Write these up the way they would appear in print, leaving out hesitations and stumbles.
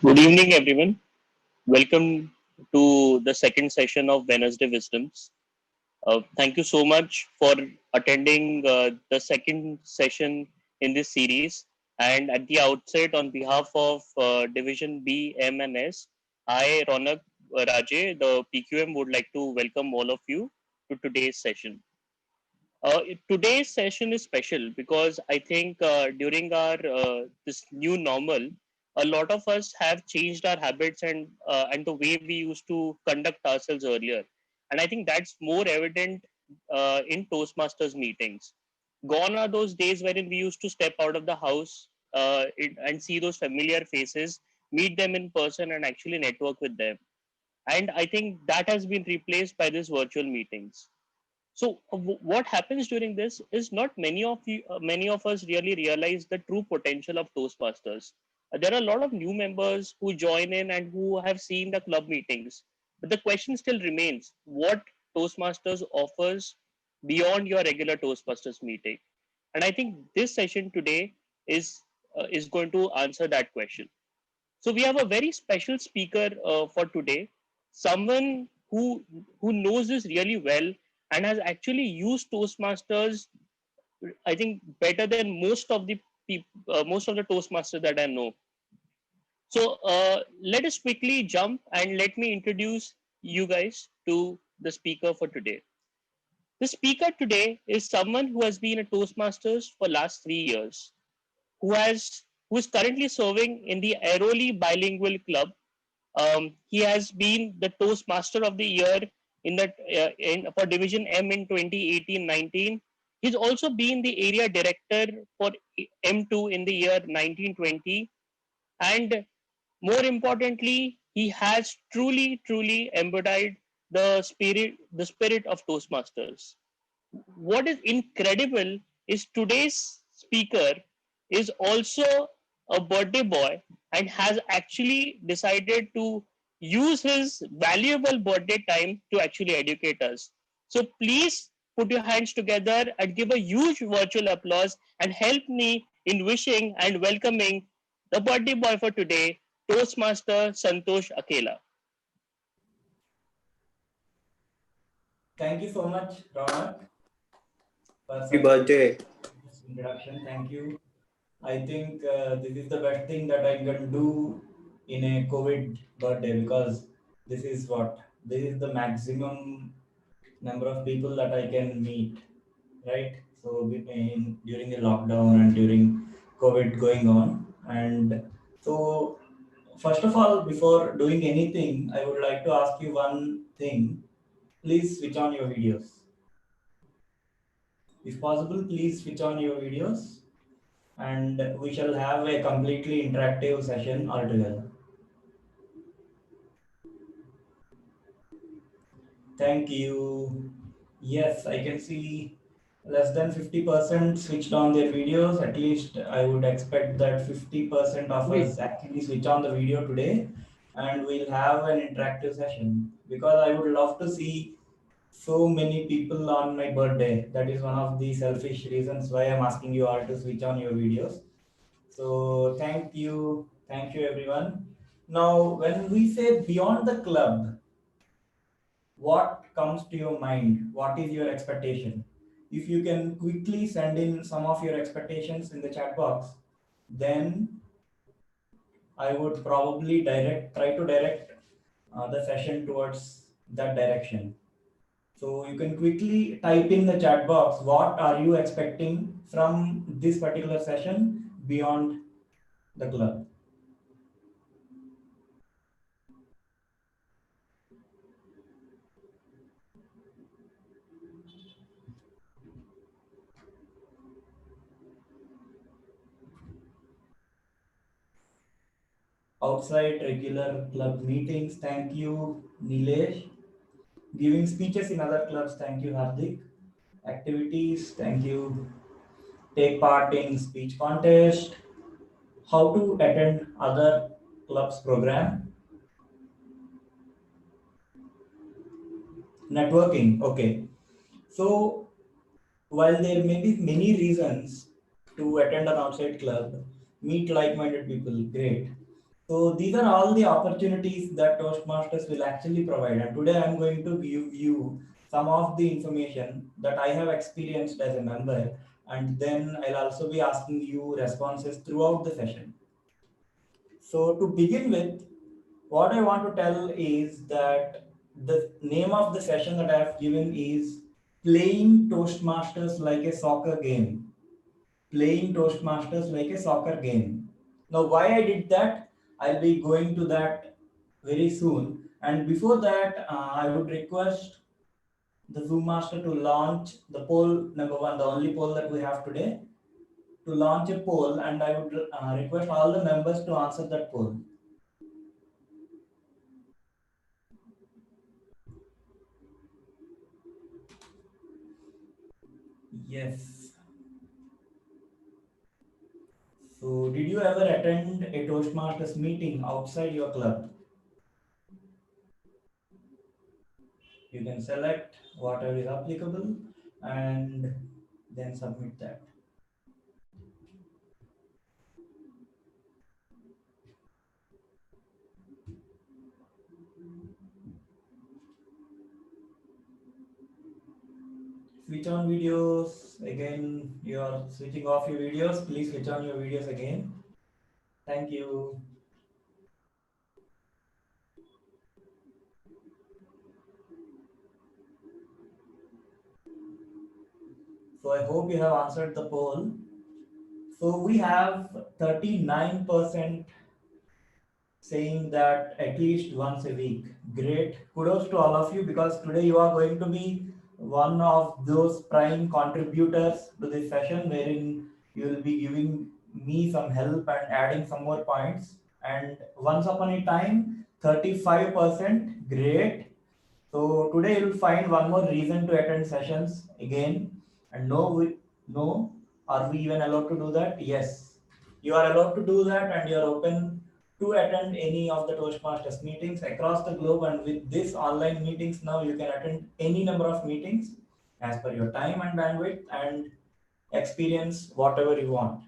Good evening, everyone. Welcome to the second session of Wednesday Wisdoms. Thank you so much for attending the second session in this series. And at the outset, on behalf of Division B, M, and S, I, Ronak Raje, the PQM, would like to welcome all of you to today's session. Today's session is special because I think during our this new normal, a lot of us have changed our habits and the way we used to conduct ourselves earlier, and I think that's more evident in Toastmasters meetings. Gone are those days wherein we used to step out of the house and see those familiar faces, meet them in person, and actually network with them. And I think that has been replaced by these virtual meetings. So what happens during this is not many of us really realize the true potential of Toastmasters. There are a lot of new members who join in and who have seen the club meetings, but the question still remains: what Toastmasters offers beyond your regular Toastmasters meeting? And I think this session today is going to answer that question. So we have a very special speaker for today, someone who knows this really well and has actually used Toastmasters. I think better than most of the Toastmasters that I know. So let us quickly jump and let me introduce you guys to the speaker for today. The speaker today is someone who has been a Toastmasters for last 3 years, who is currently serving in the Airoli Bilingual Club. He has been the Toastmaster of the Year for Division M in 2018-19. He's also been the area director for M2 in the year 1920, and more importantly, he has truly embodied the spirit of Toastmasters. What is incredible is today's speaker is also a birthday boy and has actually decided to use his valuable birthday time to actually educate us. So please put your hands together and give a huge virtual applause and help me in wishing and welcoming the birthday boy for today, Toastmaster Santosh Akella. Thank you so much, Ronak, for Happy such a birthday. introduction. Thank you. I think this is the best thing that I can do in a COVID birthday because this is the maximum number of people that I can meet, right? So during the lockdown and during COVID going on, and so first of all, before doing anything, I would like to ask you one thing. Please switch on your videos. If possible, please switch on your videos and we shall have a completely interactive session altogether. Thank you. Yes, I can see less than 50% switched on their videos. At least I would expect that 50% of Wait, us actually switch on the video today and we'll have an interactive session because I would love to see so many people on my birthday. That is one of the selfish reasons why I'm asking you all to switch on your videos. So thank you everyone. Now, when we say beyond the club, what comes to your mind? What is your expectation? If you can quickly send in some of your expectations in the chat box, then I would probably try to direct the session towards that direction. So you can quickly type in the chat box, what are you expecting from this particular session beyond the club? Outside regular club meetings. Thank you, Nilesh. Giving speeches in other clubs. Thank you, Hardik. Activities. Thank you. Take part in speech contest. How to attend other clubs program. Networking. Okay. So while there may be many reasons to attend an outside club, meet like-minded people. Great. So these are all the opportunities that Toastmasters will actually provide. And today I'm going to give you some of the information that I have experienced as a member. And then I'll also be asking you responses throughout the session. So to begin with, what I want to tell is that the name of the session that I have given is Playing Toastmasters Like a Soccer Game. Playing Toastmasters like a soccer game. Now, why I did that, I'll be going to that very soon. And before that, I would request the Zoom Master to launch the poll number one, the only poll that we have today, to launch a poll, and I would request all the members to answer that poll. Yes. So, did you ever attend a Toastmasters meeting outside your club? You can select whatever is applicable and then submit that. Switch on videos again. You are switching off your videos. Please switch on your videos again. Thank you. So I hope you have answered the poll. So we have 39% saying that at least once a week. Great. Kudos to all of you, because today you are going to be one of those prime contributors to this session, wherein you will be giving me some help and adding some more points. And once upon a time, 35%. Great. So today you'll find one more reason to attend sessions again. And no, are we even allowed to do that? Yes, you are allowed to do that, and you are open to attend any of the Toastmasters meetings across the globe. And with this online meetings now, you can attend any number of meetings as per your time and bandwidth, and experience whatever you want.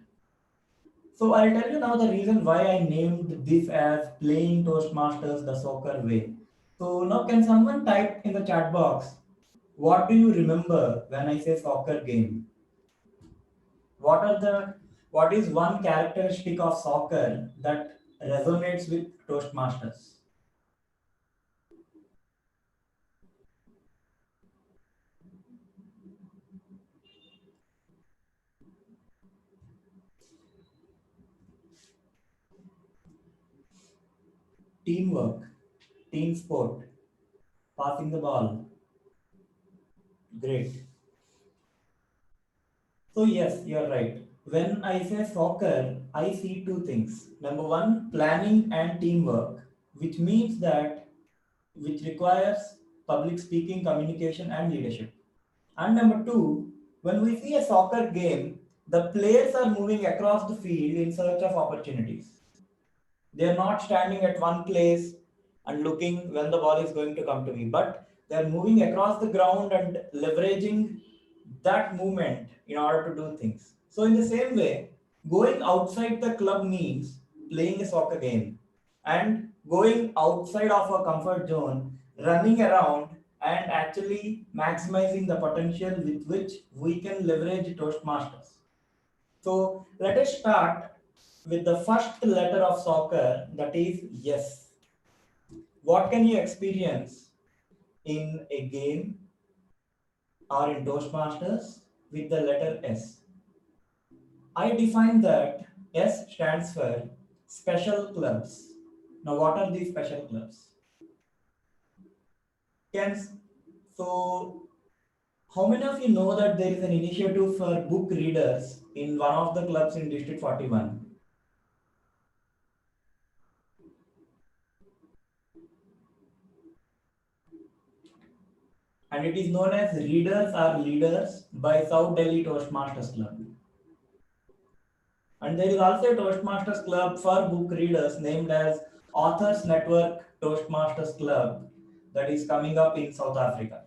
So I'll tell you now the reason why I named this as Playing Toastmasters the Soccer Way. So now, can someone type in the chat box, what do you remember when I say soccer game? What is one characteristic of soccer that resonates with Toastmasters? Teamwork, team sport, passing the ball. Great. So yes, you're right. When I say soccer, I see two things. Number one, planning and teamwork, which means that which requires public speaking, communication, and leadership. And number two, when we see a soccer game, the players are moving across the field in search of opportunities. They are not standing at one place and looking when the ball is going to come to me, but they are moving across the ground and leveraging that movement in order to do things. So, in the same way, going outside the club means playing a soccer game, and going outside of our comfort zone, running around and actually maximizing the potential with which we can leverage Toastmasters. So let us start with the first letter of soccer, that is yes. What can you experience in a game or in Toastmasters with the letter S? I define that S stands for special clubs. Now, what are these special clubs? Can so how many of you know that there is an initiative for book readers in one of the clubs in District 41? And it is known as Readers Are Leaders by South Delhi Toastmasters Club. And there is also a Toastmasters Club for book readers named as Authors Network Toastmasters Club, that is coming up in South Africa.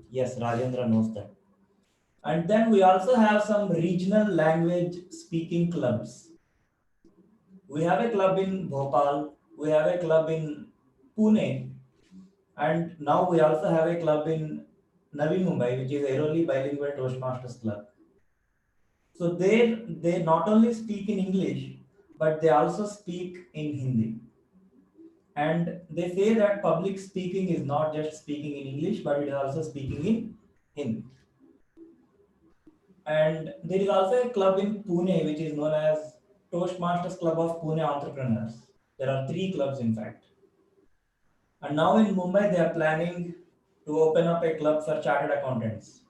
Yes, Rajendra knows that. And then we also have some regional language speaking clubs. We have a club in Bhopal, we have a club in Pune, and now we also have a club in Navi Mumbai, which is Airoli Bilingual Toastmasters Club. So there they not only speak in English, but they also speak in Hindi. And they say that public speaking is not just speaking in English, but it is also speaking in Hindi. And there is also a club in Pune which is known as Toastmasters Club of Pune Entrepreneurs. There are three clubs, in fact. And now in Mumbai, they are planning to open up a club for chartered accountants.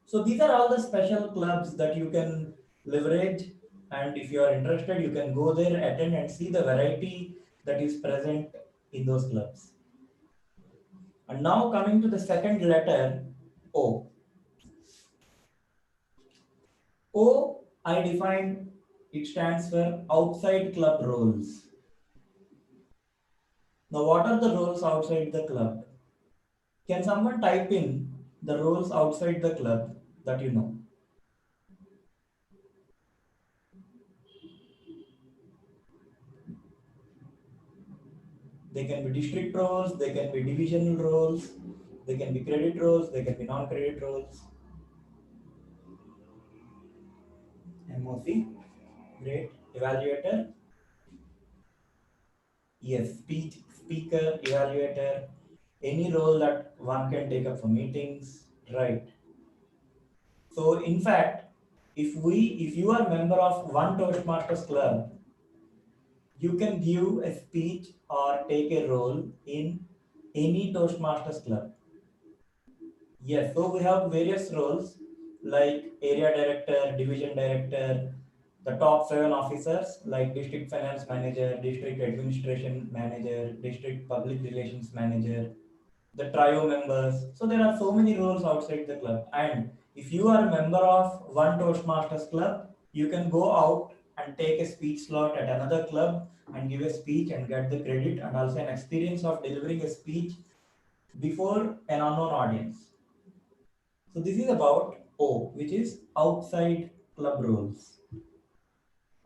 So these are all the special clubs that you can leverage. And if you are interested, you can go there, attend, and see the variety that is present in those clubs. And now coming to the second letter, O. O, I defined it stands for outside club roles. Now, what are the roles outside the club? Can someone type in the roles outside the club that you know? They can be district roles, they can be divisional roles, they can be credit roles, they can be non-credit roles. MOC, great. Evaluator, yes. Speaker, evaluator, any role that one can take up for meetings, right? So in fact, if you are a member of one Toastmasters club, you can give a speech or take a role in any Toastmasters club. Yes, so we have various roles like area director, division director, the top seven officers like district finance manager, district administration manager, district public relations manager, the trio members. So there are so many roles outside the club. And if you are a member of one Toastmasters club, you can go out and take a speech slot at another club and give a speech and get the credit and also an experience of delivering a speech before an unknown audience. So this is about O, which is outside club roles.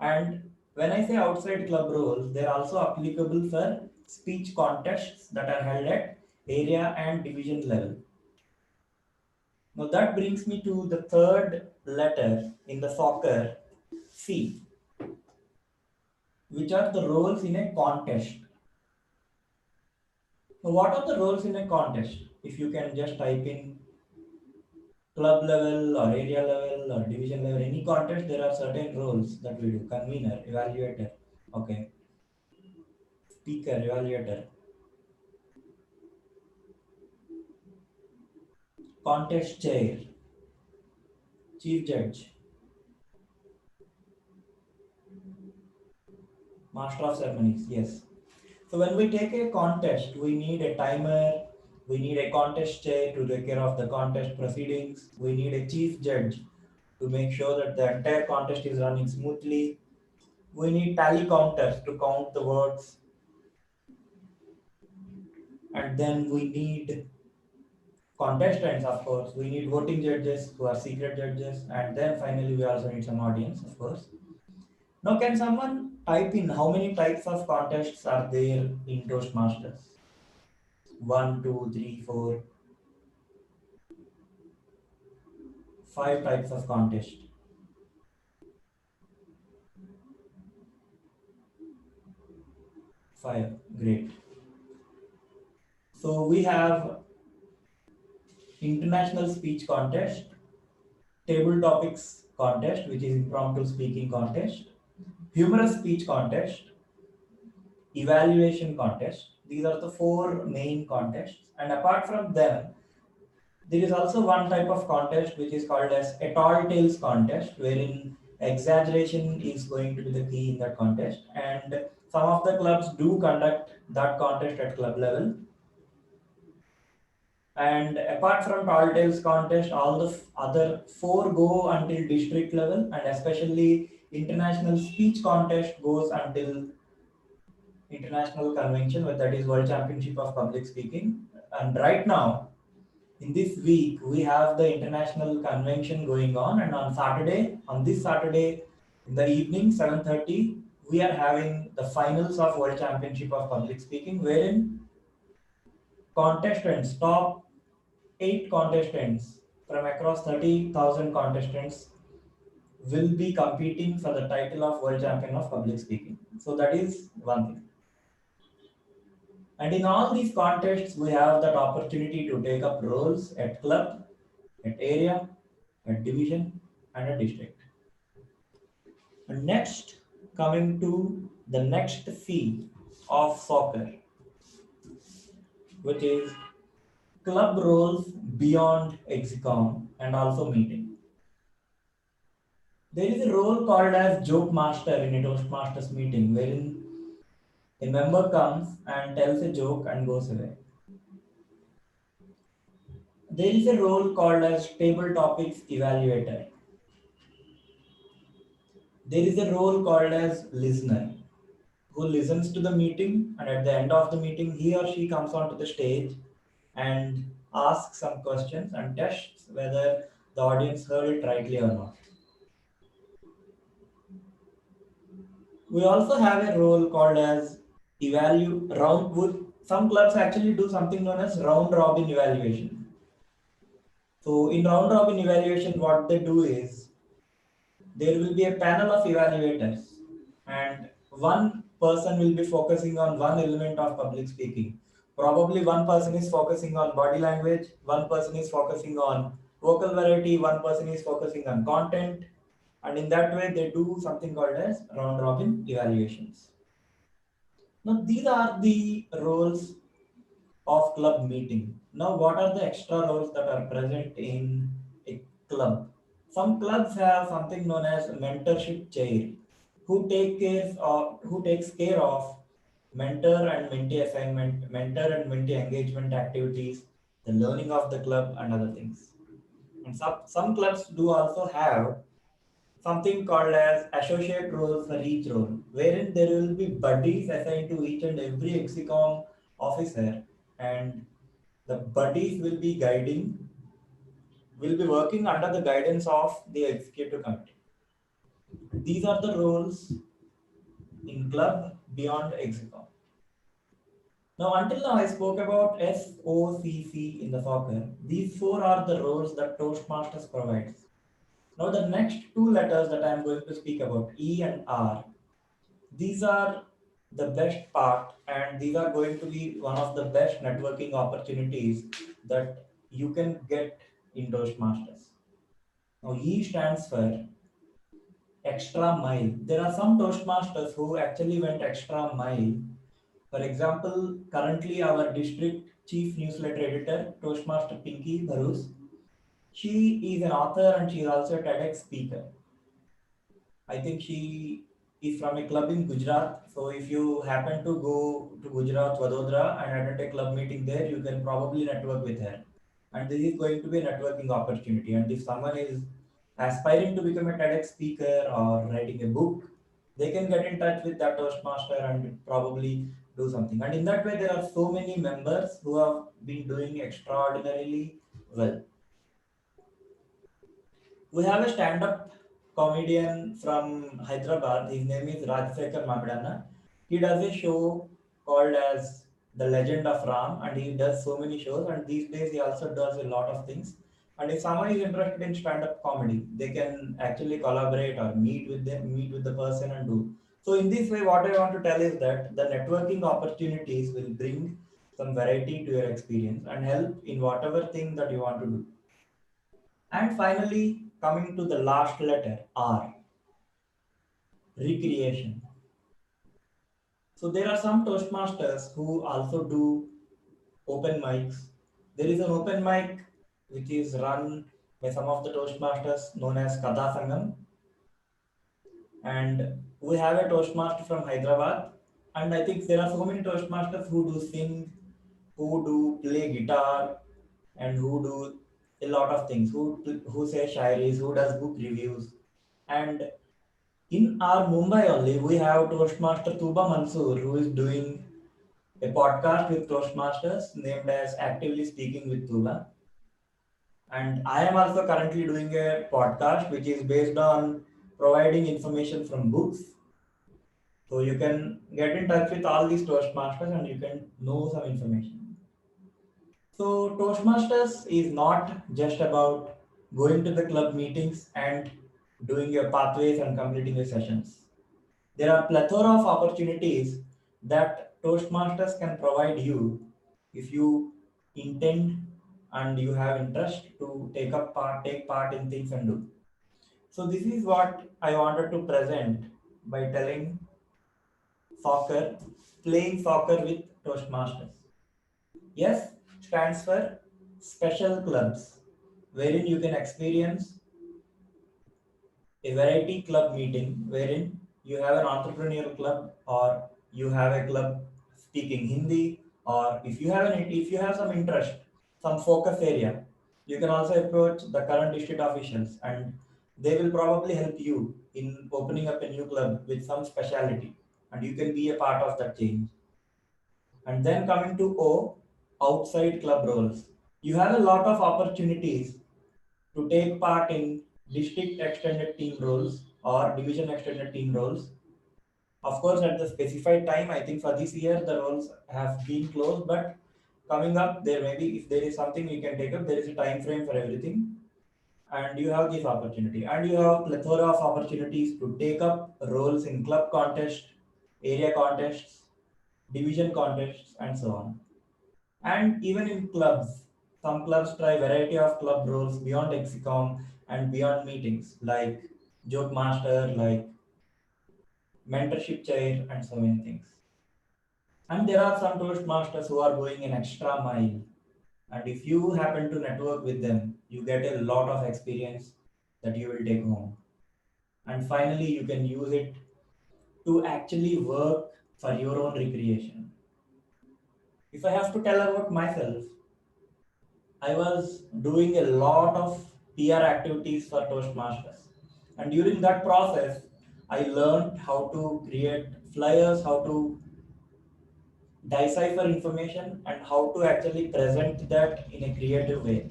And when I say outside club roles, they're also applicable for speech contests that are held at area and division level. Now that brings me to the third letter in the soccer, C, which are the roles in a contest. Now, what are the roles in a contest? If you can just type in club level or area level or division level, any contest, there are certain roles that we do. Convener, evaluator, okay, speaker, evaluator, contest chair, chief judge, master of ceremonies, yes. So when we take a contest, we need a timer, we need a contest chair to take care of the contest proceedings, we need a chief judge to make sure that the entire contest is running smoothly. We need tally counters to count the votes, and then we need contestants, of course. We need voting judges who are secret judges, and then finally we also need some audience, of course. Now, can someone type in how many types of contests are there in Toastmasters? One, two, three, four, five types of contest. Five, great. So we have international speech contest, table topics contest, which is impromptu speaking contest, humorous speech contest, evaluation contest. These are the four main contests. And apart from them, there is also one type of contest which is called as a tall tales contest, wherein exaggeration is going to be the key in that contest. And some of the clubs do conduct that contest at club level. And apart from tall tales contest, all the other four go until district level, and especially international speech contest goes until international convention, that is World Championship of Public Speaking. And right now, in this week, we have the international convention going on, and on this Saturday, in the evening, 7:30, we are having the finals of World Championship of Public Speaking, wherein contestants, top 8 contestants from across 30,000 contestants will be competing for the title of World Champion of Public Speaking. So that is one thing. And in all these contests, we have that opportunity to take up roles at club, at area, at division, and at district. And next, coming to the next C of soccer, which is club roles beyond execom and also meeting. There is a role called as joke master in a Toastmasters meeting, wherein a member comes and tells a joke and goes away. There is a role called as table topics evaluator. There is a role called as listener who listens to the meeting, and at the end of the meeting, he or she comes onto the stage and asks some questions and tests whether the audience heard it rightly or not. We also have a role called as evalu round. Some clubs actually do something known as round robin evaluation. So in round robin evaluation, what they do is there will be a panel of evaluators, and one person will be focusing on one element of public speaking. Probably one person is focusing on body language, one person is focusing on vocal variety, one person is focusing on content, and in that way they do something called as round robin evaluations. Now these are the roles of club meeting. Now what are the extra roles that are present in a club? Some clubs have something known as mentorship chair, who takes care of mentor and mentee assignment, mentor and mentee engagement activities, the learning of the club, and other things. And some clubs do also have something called as associate roles for each role, wherein there will be buddies assigned to each and every execom officer, and the buddies will be working under the guidance of the executive committee. These are the roles in club beyond execom. Now, until now, I spoke about SOCC in the soccer. These four are the roles that Toastmasters provides. Now, the next two letters that I am going to speak about, E and R, these are the best part, and these are going to be one of the best networking opportunities that you can get in Toastmasters. Now, E stands for extra mile. There are some Toastmasters who actually went extra mile. For example, currently our district chief newsletter editor, Toastmaster Pinky Barus, she is an author and she is also a TEDx speaker. I think she is from a club in Gujarat. So if you happen to go to Gujarat, Vadodara and attend a club meeting there, you can probably network with her. And this is going to be a networking opportunity. And if someone is aspiring to become a TEDx speaker or writing a book, they can get in touch with that Toastmaster and probably do something. And in that way, there are so many members who have been doing extraordinarily well. We have a stand-up comedian from Hyderabad. His name is Rajsekhar Magdana. He does a show called as The Legend of Ram, and he does so many shows. And these days, he also does a lot of things. And if someone is interested in stand-up comedy, they can actually collaborate or meet with the person and do. So in this way, what I want to tell is that the networking opportunities will bring some variety to your experience and help in whatever thing that you want to do. And finally, coming to the last letter, R, recreation. So there are some Toastmasters who also do open mics. There is an open mic which is run by some of the Toastmasters known as Kada Sangam. And we have a Toastmaster from Hyderabad. And I think there are so many Toastmasters who do sing, who do play guitar, and who do a lot of things, who say shairis, who does book reviews. And in our Mumbai only, we have Toastmaster Tuba Mansoor, who is doing a podcast with Toastmasters named as Actively Speaking with Tuba. And I am also currently doing a podcast which is based on providing information from books. So you can get in touch with all these Toastmasters and you can know some information. So Toastmasters is not just about going to the club meetings and doing your pathways and completing your sessions. There are plethora of opportunities that Toastmasters can provide you if you intend and you have interest to take part in things and do. So this is what I wanted to present by telling soccer, playing soccer with Toastmasters. Yes stands for special clubs, wherein you can experience a variety club meeting wherein you have an entrepreneurial club or you have a club speaking Hindi, or if you have some interest, some focus area, you can also approach the current district officials and they will probably help you in opening up a new club with some specialty and you can be a part of that change. And then coming to O, outside club roles. You have a lot of opportunities to take part in district extended team roles or division extended team roles. Of course, at the specified time, I think for this year the roles have been closed, but coming up, there may be if there is something we can take up, there is a time frame for everything, and you have this opportunity, and you have plethora of opportunities to take up roles in club contests, area contests, division contests, and so on. And even in clubs, some clubs try variety of club roles beyond Exicom and beyond meetings, like joke master, like mentorship chair, and so many things. And there are some Toastmasters who are going an extra mile. And if you happen to network with them, you get a lot of experience that you will take home. And finally, you can use it to actually work for your own recreation. If I have to tell about myself, I was doing a lot of PR activities for Toastmasters. And during that process, I learned how to create flyers, how to decipher information, and how to actually present that in a creative way.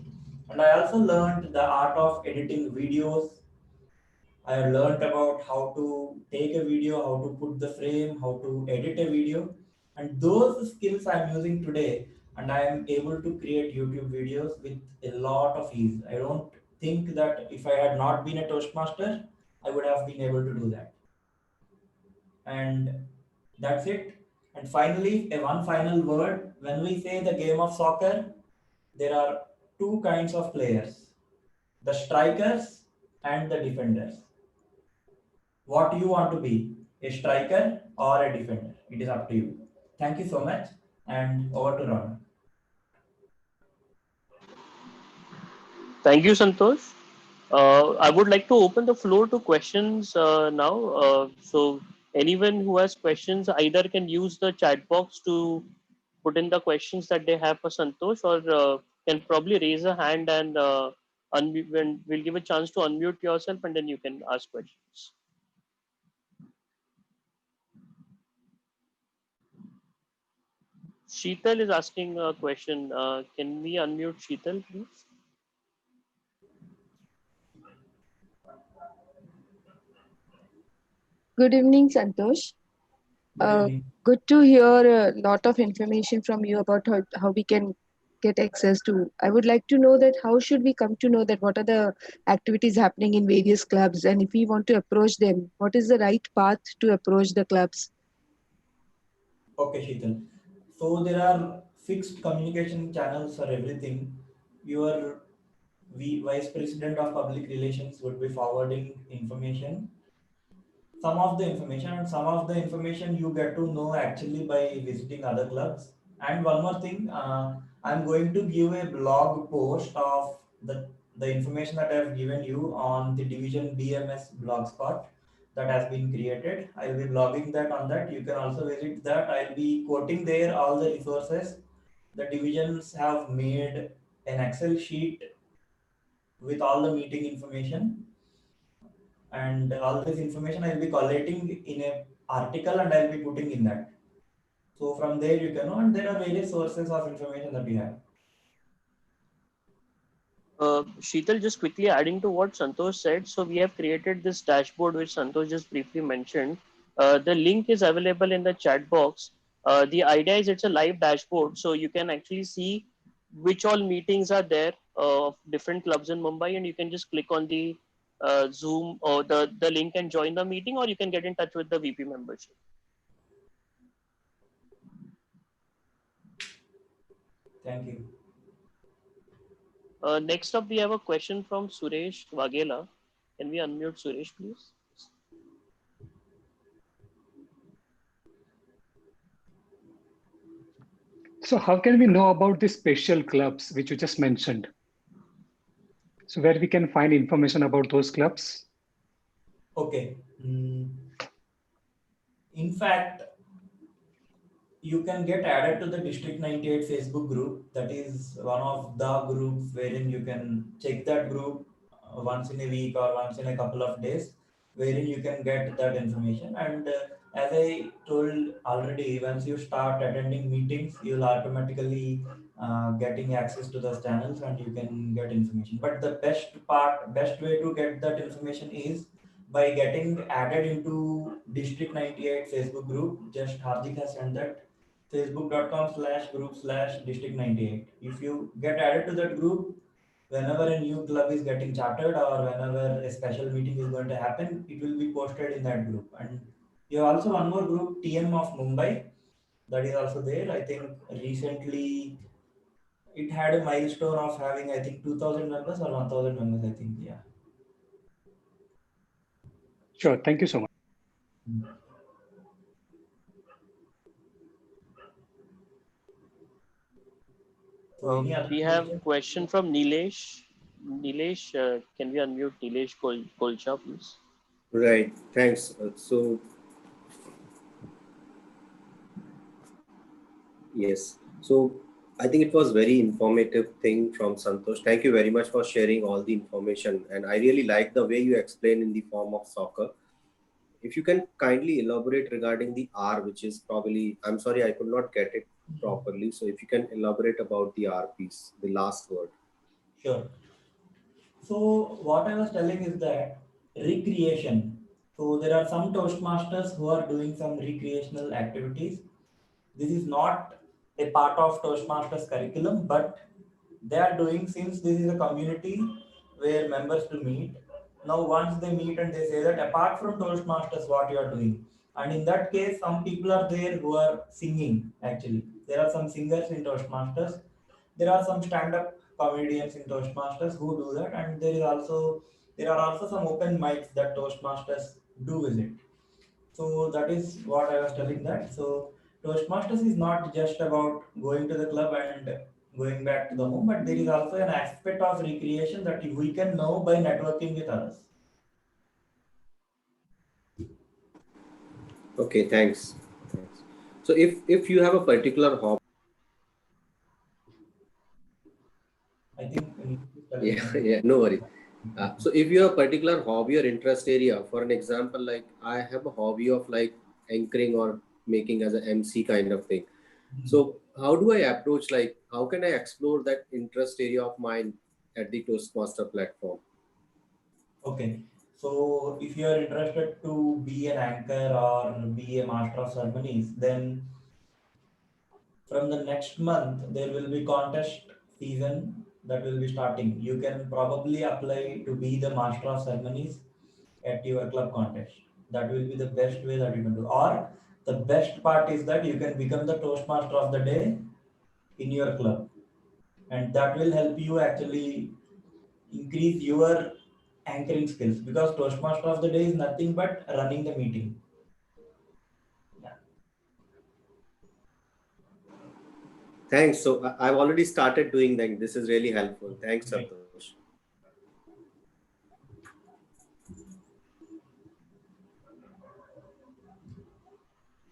And I also learned the art of editing videos. I learned about how to take a video, how to put the frame, how to edit a video. And those skills I'm using today, and I am able to create YouTube videos with a lot of ease. I don't think that if I had not been a Toastmaster, I would have been able to do that. And that's it. And finally, a one final word. When we say the game of soccer, there are two kinds of players, the strikers and the defenders. What you want to be, a striker or a defender? It is up to you. Thank you so much. And over to Ron. Thank you, Santosh. I would like to open the floor to questions now. So anyone who has questions either can use the chat box to put in the questions that they have for Santosh, or can probably raise a hand and when we'll give a chance to unmute yourself and then you can ask questions. Sheetal is asking a question. Can we unmute Sheetal, please? Good evening, Santosh. Good Uh, evening. Good to hear a lot of information from you about how we can get access to. I would like to know that how should we come to know that what are the activities happening in various clubs, and if we want to approach them, what is the right path to approach the clubs? Okay, Sheetal. So there are fixed communication channels for everything. Your Vice President of Public Relations would be forwarding information, some of the information, and some of the information you get to know actually by visiting other clubs. And one more thing, I'm going to give a blog post of the information that I've given you on the division BMS blogspot that has been created. I'll be blogging that on that. You can also visit that. I'll be quoting there all the resources. The divisions have made an Excel sheet with all the meeting information, and all this information I'll be collating in a article and I'll be putting in that. So from there you can know, and there are various sources of information that we have. Sheetal, just quickly adding to what Santosh said. So we have created this dashboard which Santosh just briefly mentioned. The link is available in the chat box. The idea is it's a live dashboard, so you can actually see which all meetings are there of different clubs in Mumbai, and you can just click on the Zoom or the link and join the meeting, or you can get in touch with the VP membership. Thank you. Next up, we have a question from Suresh Vagela. Can we unmute Suresh, please? So how can we know about the special clubs which you just mentioned? So where we can find information about those clubs? Okay. In fact, you can get added to the District 98 Facebook group. That is one of the groups wherein you can check that group once in a week or once in a couple of days, wherein you can get that information. And as I told already, once you start attending meetings, you'll automatically getting access to those channels and you can get information. But the best way to get that information is by getting added into District 98 Facebook group. Just Hardik has sent that, facebook.com/group/district98. If you get added to that group, whenever a new club is getting chartered or whenever a special meeting is going to happen, it will be posted in that group. And you have also one more group, TM of Mumbai, that is also there. I think recently it had a milestone of having, I think, 2000 members or 1000 members, I think. Yeah. Sure, thank you so much. So any other We have question? question from Nilesh. Nilesh, can we unmute Nilesh Kolcha, please? Right. Thanks. Yes. So I think it was very informative thing from Santosh. Thank you very much for sharing all the information. And I really like the way you explain in the form of soccer. If you can kindly elaborate regarding the R, which is probably, I'm sorry, I could not get it properly. So if you can elaborate about the R piece, the last word. Sure. So what I was telling is that recreation. So there are some Toastmasters who are doing some recreational activities. This is not a part of Toastmasters curriculum, but they are doing, since this is a community where members to meet. Now once they meet and they say that apart from Toastmasters, what you are doing. And in that case, some people are there who are singing actually. There are some singers in Toastmasters. There are some stand-up comedians in Toastmasters who do that, and there are also some open mics that Toastmasters do visit. So that is what I was telling that. So Toastmasters is not just about going to the club and going back to the home, but there is also an aspect of recreation that we can know by networking with others. Okay, thanks. Thanks. So if you have a particular hobby, I think we need to tell yeah, something. yeah, no worry. So if you have a particular hobby or interest area, for an example, like I have a hobby of like anchoring or making as an MC kind of thing. So how do I approach, like, how can I explore that interest area of mine at the Toastmaster platform? Okay. So if you are interested to be an anchor or be a master of ceremonies, then from the next month there will be contest season that will be starting. You can probably apply to be the master of ceremonies at your club contest. That will be the best way that you can do. Or the best part is that you can become the toastmaster of the day in your club, and that will help you actually increase your anchoring skills, because toastmaster of the day is nothing but running the meeting. Yeah. Thanks. So I've already started doing that. This is really helpful. Thanks, Right. Santosh.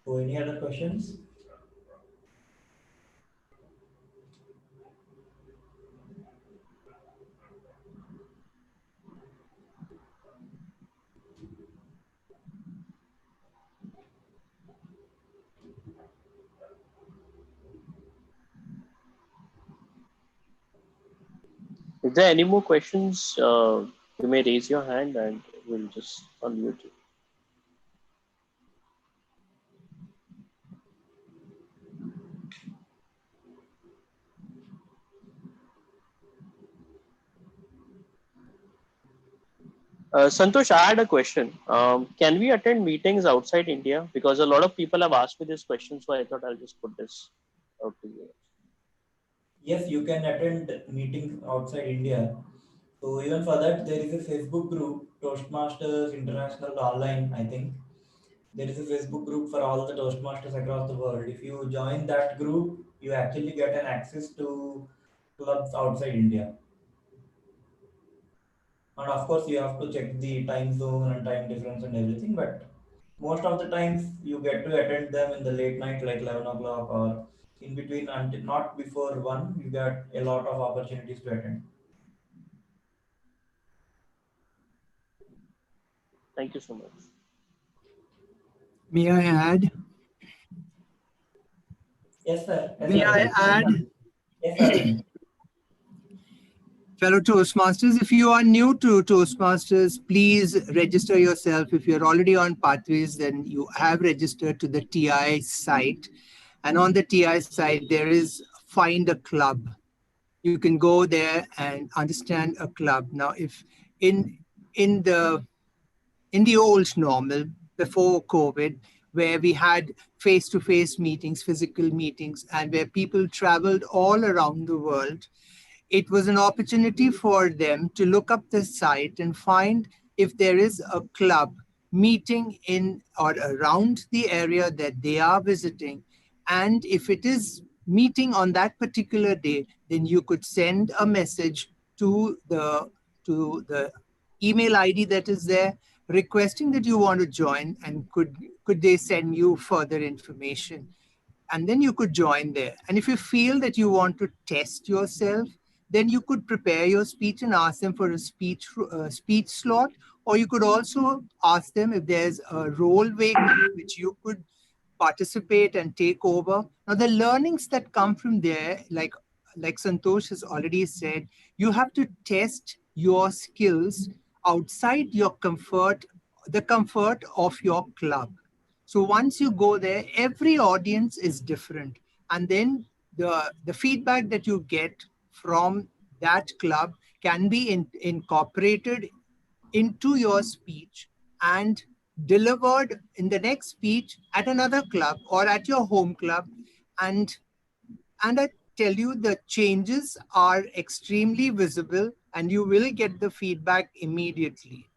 So any other questions? If there are any more questions, you may raise your hand and we'll just unmute you. Santosh, I had a question. Can we attend meetings outside India? Because a lot of people have asked me this question, so I thought I'll just put this out to you. Yes, you can attend meetings outside India. So even for that, there is a Facebook group, Toastmasters International Online, I think. There is a Facebook group for all the Toastmasters across the world. If you join that group, you actually get an access to clubs outside India. And of course, you have to check the time zone and time difference and everything. But most of the times, you get to attend them in the late night, like 11 o'clock or in between, until not before 1. You get a lot of opportunities to attend. Thank you so much. May I add? Yes, sir. Yes, May I Arvind. add? Yes, Arvind. Fellow Toastmasters, if you are new to Toastmasters, please register yourself. If you're already on Pathways, then you have registered to the TI site. And on the TI site, there is Find a Club. You can go there and understand a club. Now, if in in the in the old normal before COVID, where we had face-to-face meetings, physical meetings, and where people traveled all around the world, it was an opportunity for them to look up the site and find if there is a club meeting in or around the area that they are visiting. And if it is meeting on that particular day, then you could send a message to the email ID that is there requesting that you want to join, and could they send you further information, and then you could join there. And if you feel that you want to test yourself, then you could prepare your speech and ask them for a speech slot, or you could also ask them if there's a role vacant which you could participate and take over. Now, the learnings that come from there, like Santosh has already said, you have to test your skills outside your comfort, the comfort of your club. So once you go there, every audience is different. And then the feedback that you get from that club can be incorporated into your speech and delivered in the next speech at another club or at your home club. And I tell you, the changes are extremely visible and you will get the feedback immediately.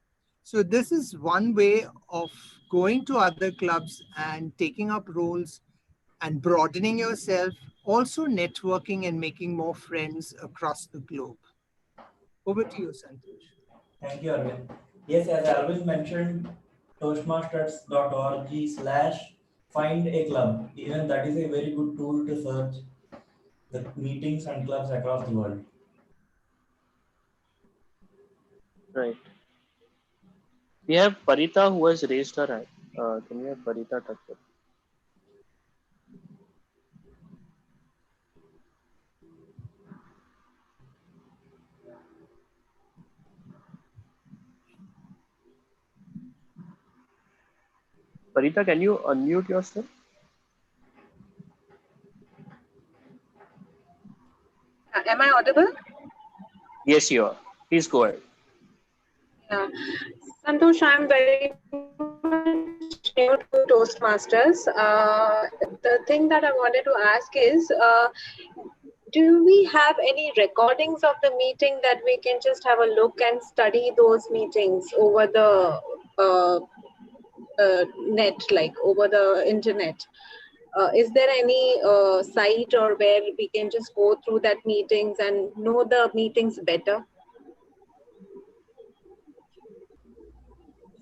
So this is one way of going to other clubs and taking up roles and broadening yourself, also networking and making more friends across the globe. Over to you, Santosh. Thank you, Arvind. Yes, as Arvind mentioned, toastmasters.org/find a club. Even that is a very good tool to search the meetings and clubs across the world. Right. We have Parita who has raised her hand. Can we have Parita touch it? Parita, can you unmute yourself? Am I audible? Yes, you are. Please go ahead. Yeah. Santosh, I'm very much new to Toastmasters. The thing that I wanted to ask is, do we have any recordings of the meeting that we can just have a look and study those meetings over the net, like over the internet? Is there any site or where we can just go through that meetings and know the meetings better?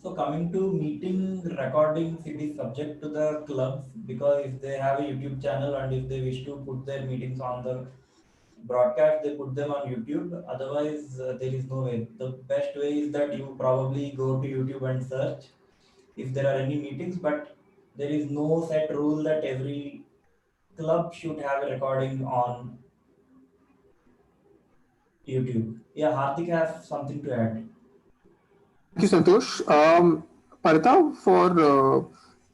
So coming to meeting recordings, it is subject to the clubs, because if they have a YouTube channel and if they wish to put their meetings on the broadcast, they put them on YouTube. Otherwise, there is no way. The best way is that you probably go to YouTube and search if there are any meetings, but there is no set rule that every club should have a recording on YouTube. Yeah, Hardik has something to add. Thank you, Santosh. Parita, for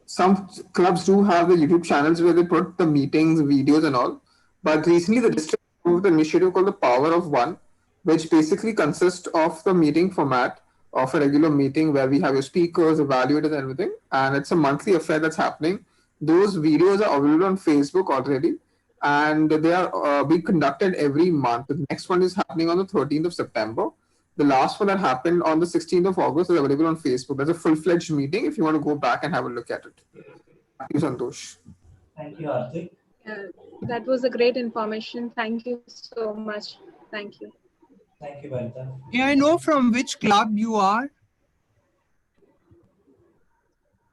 some clubs do have the YouTube channels where they put the meetings, videos, and all. But recently, the district moved an initiative called the Power of One, which basically consists of the meeting format of a regular meeting where we have your speakers, evaluators, and everything. And it's a monthly affair that's happening. Those videos are available on Facebook already, and they are being conducted every month. The next one is happening on the 13th of September. The last one that happened on the 16th of August is available on Facebook. There's a full-fledged meeting if you want to go back and have a look at it. Back to you, Santosh. Thank you, Arthik. Yeah, that was a great information. Thank you so much. Thank you. Thank you, Bharita. May I know from which club you are?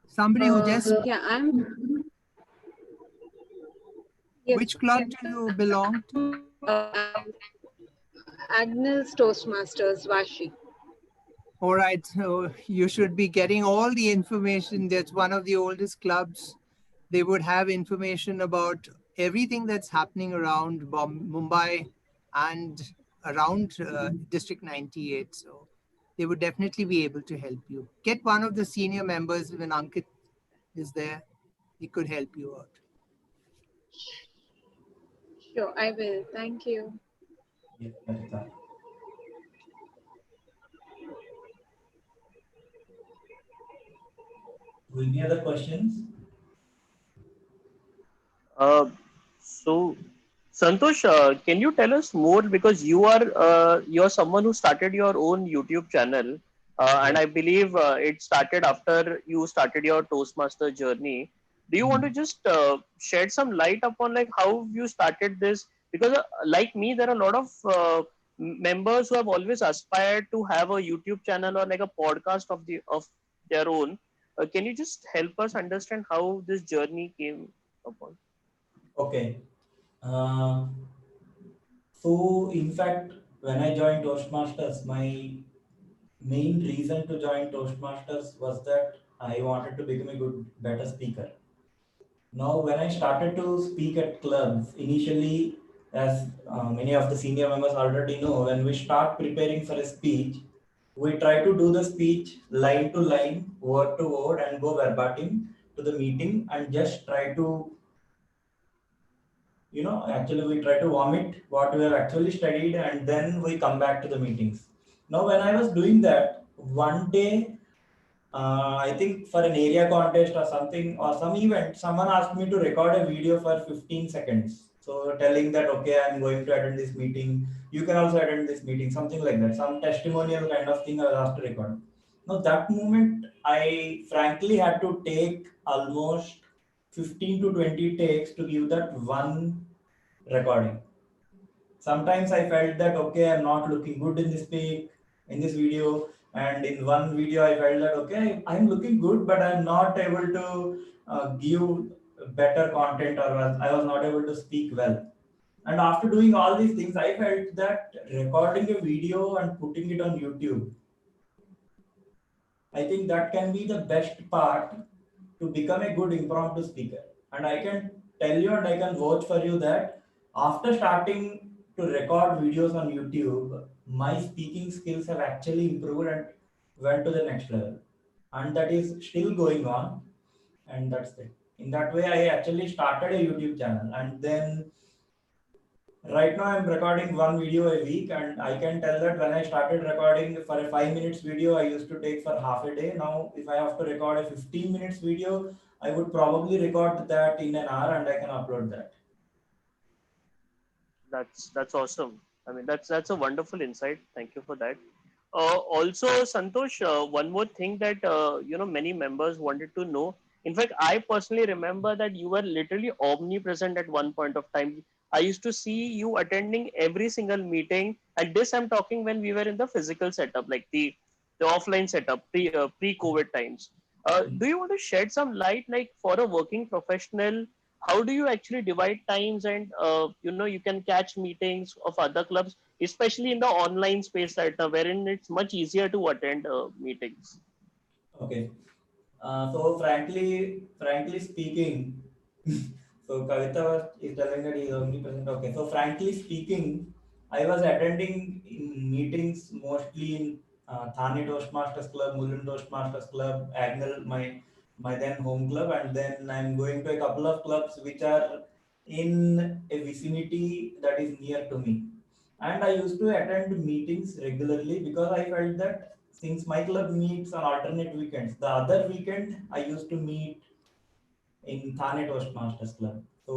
Somebody who just, Yeah, yes, which club do you belong to? Agnes Toastmasters, Vashi. All right, so you should be getting all the information. That's one of the oldest clubs. They would have information about everything that's happening around Mumbai and around District 98. So they would definitely be able to help you. Get one of the senior members when Ankit is there. He could help you out. Sure, I will. Thank you. Yes, Bharita. Any other questions? Uh, so, Santosh, can you tell us more, because you're someone who started your own YouTube channel, and Yes. I believe it started after you started your Toastmaster journey. Do you want to Mhm. just shed some light upon like how you started this? Because like me, there are a lot of members who have always aspired to have a YouTube channel or like a podcast of their own. Can you just help us understand how this journey came upon? Okay. Uh, so, in fact, when I joined Toastmasters, my main reason to join Toastmasters was that I wanted to become a better speaker. Now, when I started to speak at clubs, initially, as many of the senior members already know, when we start preparing for a speech, we try to do the speech line to line, word to word, and go verbatim to the meeting and just try to, actually, we try to vomit what we have actually studied and then we come back to the meetings. Now, when I was doing that, one day I think for an area contest or something or some event, someone asked me to record a video for 15 seconds. So telling that, okay, I'm going to attend this meeting. You can also attend this meeting, something like that. Some testimonial kind of thing I was asked to record. Now that moment, I frankly had to take almost 15 to 20 takes to give that one recording. Sometimes I felt that, okay, I'm not looking good in this pic, in this video, and in one video I felt that, okay, I'm looking good but I'm not able to give better content, or I was not able to speak well. And after doing all these things, I felt that recording a video and putting it on YouTube, I think that can be the best part to become a good impromptu speaker. And I can tell you and I can vouch for you that after starting to record videos on YouTube, my speaking skills have actually improved and went to the next level. And that is still going on. And that's it. In that way, I actually started a YouTube channel. And then right now I'm recording one video a week, and I can tell that when I started recording for a 5 minutes video, I used to take for half a day. Now, if I have to record a 15 minutes video, I would probably record that in an hour and I can upload that. That's awesome. I mean, that's a wonderful insight. Thank you for that. Also, Santosh, one more thing that many members wanted to know. In fact, I personally remember that you were literally omnipresent at one point of time. I used to see you attending every single meeting, and this I'm talking when we were in the physical setup, like the offline setup, pre-COVID times. Do you want to shed some light, like for a working professional, how do you actually divide times, and you can catch meetings of other clubs, especially in the online space right now, wherein it's much easier to attend meetings? Okay. So frankly speaking, so Kavita is telling that he is only present. Okay. So frankly speaking, I was attending in meetings mostly in Thane Toastmasters Club, Mulund Toastmasters Club, Agnel, my then home club, and then I'm going to a couple of clubs which are in a vicinity that is near to me. And I used to attend meetings regularly because I felt that since my club meets on alternate weekends, the other weekend I used to meet in Thane Toastmasters Club. So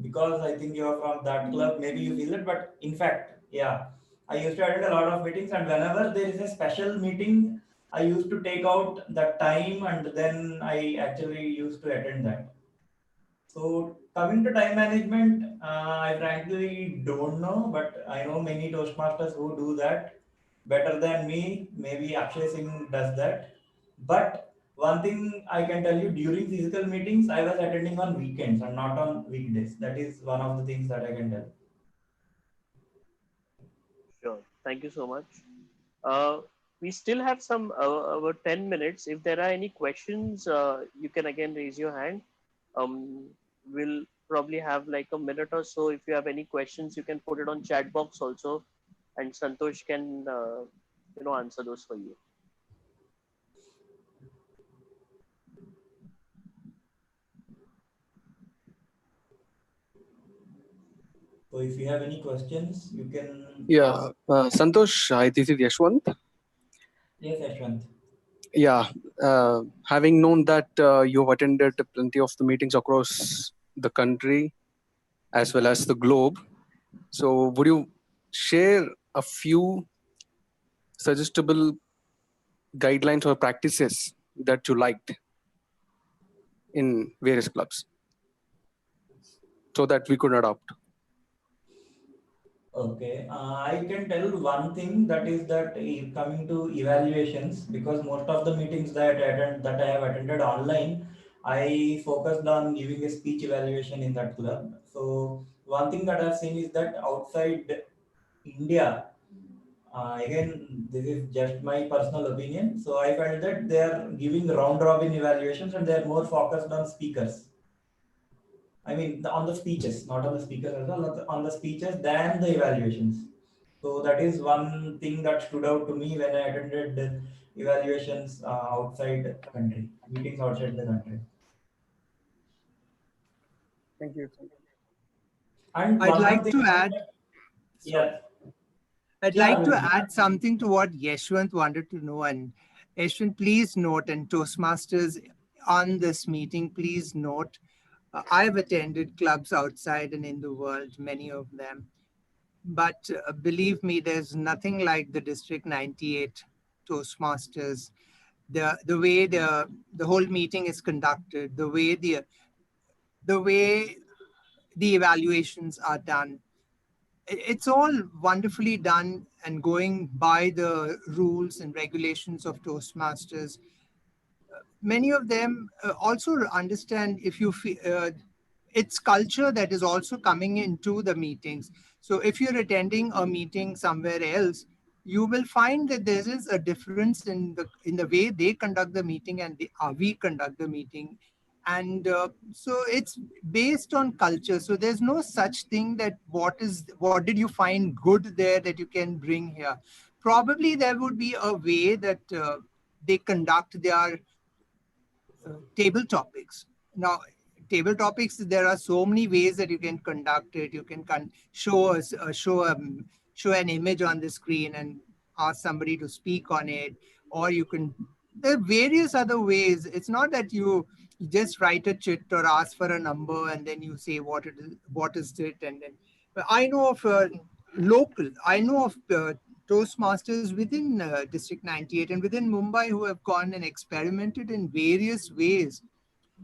because I think you are from that club, maybe you feel it. But in fact, yeah, I used to attend a lot of meetings, and whenever there is a special meeting, I used to take out that time, and then I actually used to attend that. So coming to time management, I frankly don't know, but I know many Toastmasters who do that better than me. Maybe Akshay Singh does that. But one thing I can tell you, during physical meetings, I was attending on weekends and not on weekdays. That is one of the things that I can tell. Sure. Thank you so much. Uh, we still have some about 10 minutes. If there are any questions, you can again raise your hand. Um, we'll probably have like a minute or so. If you have any questions, you can put it on chat box also, and Santosh can answer those for you. So if you have any questions, you can Yeah, ask. Santosh, hi, this is Yashwant. Yes, Ashwant. Yeah, having known that you've attended plenty of the meetings across the country as well as the globe, so would you share a few suggestible guidelines or practices that you liked in various clubs so that we could adopt? Okay, I can tell one thing, that is that coming to evaluations, because most of the meetings that I have attended online, I focused on giving a speech evaluation in that club. So one thing that I've seen is that outside India, again this is just my personal opinion. So I felt that they are giving round robin evaluations and they are more focused on speakers. I mean, on the speeches, not on the speakers as well, on the speeches than the evaluations. So that is one thing that stood out to me when I attended the evaluations outside country, meetings outside the country. Thank you. And I'd one more like thing to is add, that, sorry, yeah, I'd yeah, like to Ravi. add something to what Yeshwant wanted to know. And Yeshwant, please note, and Toastmasters on this meeting, please note, I've attended clubs outside and in the world, many of them. But believe me, there's nothing like the District 98 Toastmasters. The way the whole meeting is conducted, the way the evaluations are done, it's all wonderfully done and going by the rules and regulations of Toastmasters. Many of them also understand, if you feel it's culture that is also coming into the meetings. So if you're attending a meeting somewhere else, you will find that there is a difference in the way they conduct the meeting and we conduct the meeting. And so it's based on culture. So there's no such thing that what did you find good there that you can bring here. Probably there would be a way that they conduct their table topics. Now, table topics, there are so many ways that you can conduct it. You can show an image on the screen and ask somebody to speak on it, or you can. There are various other ways. It's not that you just write a chit or ask for a number and then you say what is it, and then. But I know of local. I know of Toastmasters within District 98 and within Mumbai who have gone and experimented in various ways.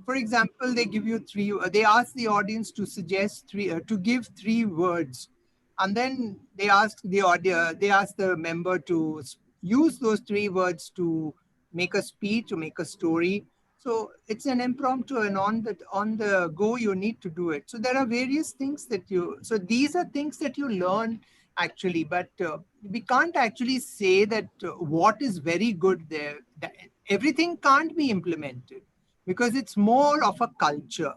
For example, they give you they ask the audience to suggest to give three words. And then they ask the member to use those three words to make a speech or make a story. So it's an impromptu, and on the go, you need to do it. So there are various things so these are things that you learn actually, but we can't actually say that what is very good there. Everything can't be implemented because it's more of a culture.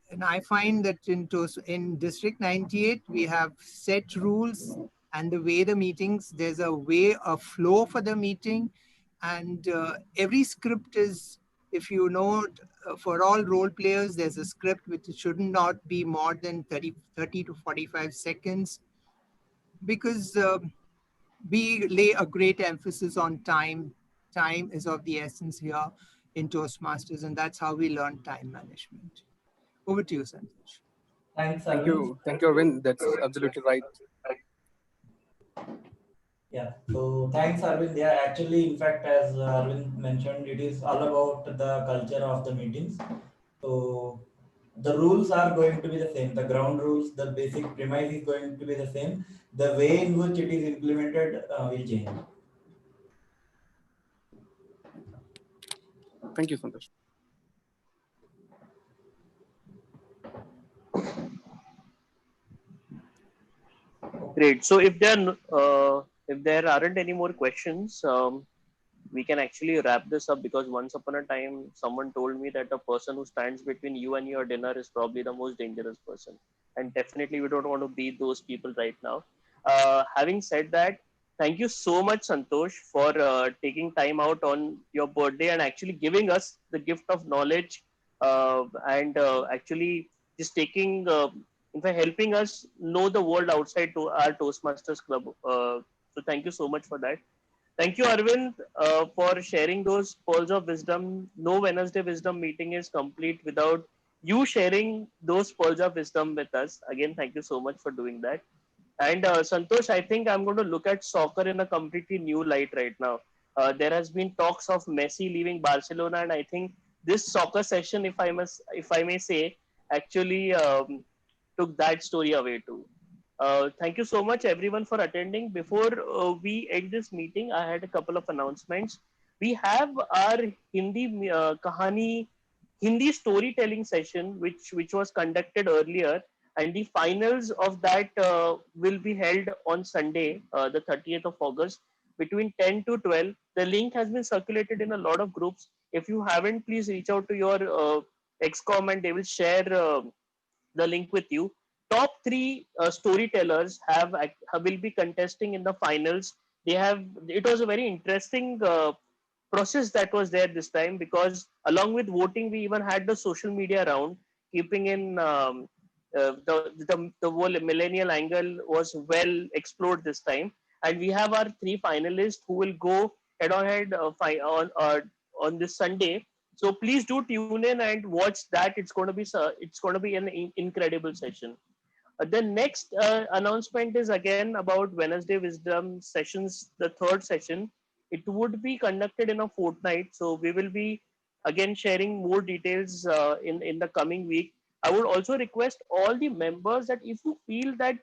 And I find that in District 98, we have set rules and the way the meetings, there's a flow for the meeting. And every script is, if you know, for all role players, there's a script which should not be more than 30 to 45 seconds. Because we lay a great emphasis on time. Time is of the essence here in Toastmasters, and that's how we learn time management. Over to you, Santosh. Thanks, Thank Arvind. you. Thank you, Arvind. That's absolutely right. Yeah, so thanks, Arvind. Yeah, actually, in fact, as Arvind mentioned, it is all about the culture of the meetings. So the rules are going to be the same. The ground rules, the basic premise is going to be the same. The way in which it is implemented will change. Thank you, Santosh. Great. So if there aren't any more questions, we can actually wrap this up, because once upon a time someone told me that a person who stands between you and your dinner is probably the most dangerous person, and definitely we don't want to be those people right now. Having said that, thank you so much, Santosh, for taking time out on your birthday and actually giving us the gift of knowledge, and actually just taking in fact helping us know the world outside to our Toastmasters club. So thank you so much for that. Thank you, Arvind, for sharing those pearls of wisdom. No Wednesday wisdom meeting is complete without you sharing those pearls of wisdom with us. Again, thank you so much for doing that. And Santosh, I think I'm going to look at soccer in a completely new light right now. There has been talks of Messi leaving Barcelona, and I think this soccer session, if I may say, actually took that story away too. Thank you so much, everyone, for attending. Before we end this meeting, I had a couple of announcements. We have our Kahani Hindi storytelling session, which was conducted earlier, and the finals of that will be held on Sunday, the 30th of August, between 10 to 12. The link has been circulated in a lot of groups. If you haven't, please reach out to your XCOM and they will share the link with you. Top three storytellers will be contesting in the finals. They have It was a very interesting process that was there this time, because along with voting, we even had the social media round, keeping in the whole millennial angle was well explored this time, and we have our three finalists who will go head on head on this Sunday. So please do tune in and watch that. It's going to be an incredible session. The next announcement is again about Wednesday Wisdom sessions, the third session. It would be conducted in a fortnight. So we will be again sharing more details in the coming week. I would also request all the members that if you feel that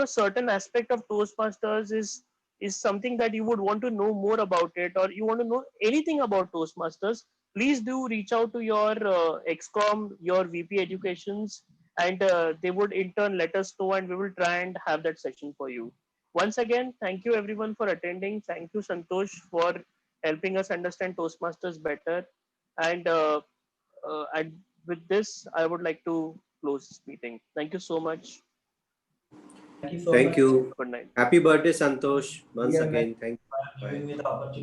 certain aspect of Toastmasters is something that you would want to know more about it, or you want to know anything about Toastmasters, please do reach out to your XCOM, your VP Educations, and they would in turn let us know, and we will try and have that session for you. Once again, thank you everyone for attending. Thank you, Santosh, for helping us understand Toastmasters better. And with this, I would like to close this meeting. Thank you so much. Thank you so Thank much. you. Good night. Happy birthday, Santosh. Once Dear man, again, thank you. for Bye. giving me the opportunity.